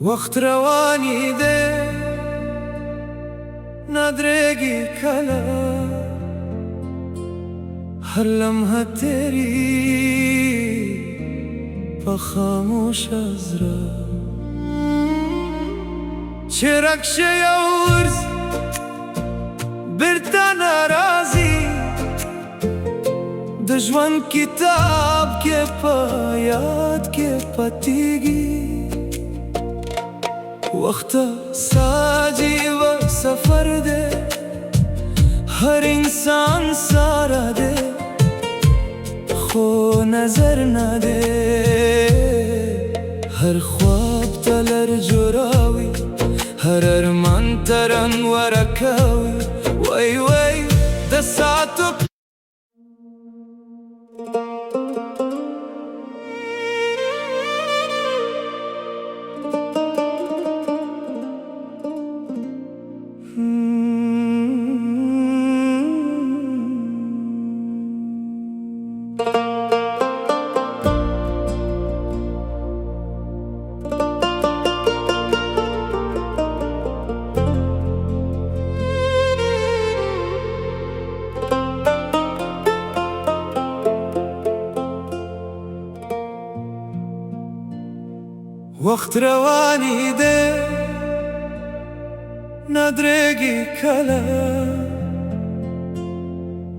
وقت روانی ده ندرگی کلا هر لمحه تیری پا خاموش از را چرک یورز برتا نرازی دجوان کتاب کے پا یاد کے پتیگی وقت ساجی و سفر دے ہر انسان سارا دے خو نظر نہ دے ہر خواب تلر جراوی هر ارمان ترن ورکاوی وای وای د ساعتو وقت روانی ده ندرگی کلا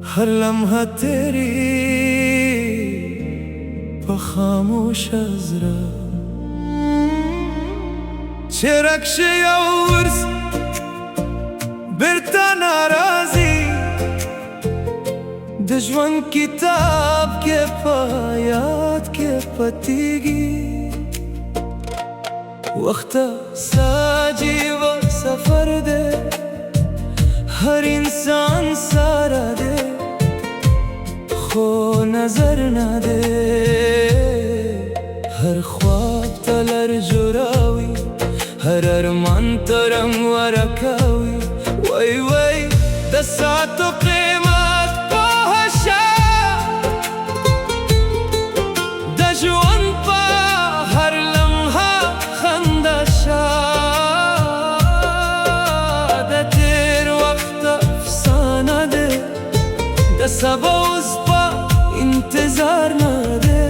هر لمحه تیری پا خاموش از را چرک یورز برتا نرازی دجوان کتاب کے پا یاد کے پتیگی وقت ساجی و سفر دے ہر انسان سارا دے خو نظر نہ دے ہر خواب تلر جراوی ہر ارمان ترم ورکاوی وای وای د ساعتو قیمت پوهشه د ژوند په هر سبا اوس پا انتظار نہ دے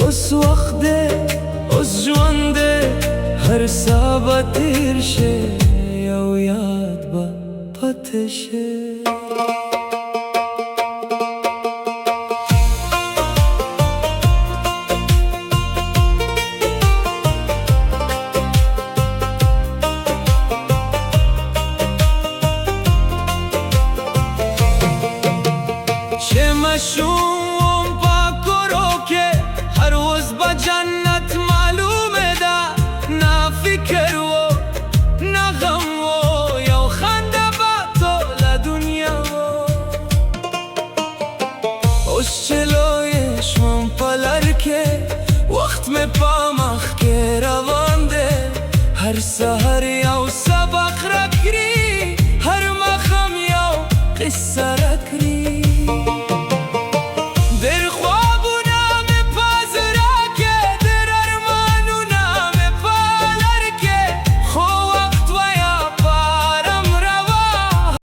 اس وقت دے اس ژوند دے هر سابا تیر شه یو یاد با پته شه مشوم پاکرو که هر روز با جنت معلومه ده نه فکر و نه غم و یو خنده با طول دنیا اوش چلوی شمم پلر که وقت میں پامخ که روان ده هر سحر یو سبق رکری هر مخم یو قصه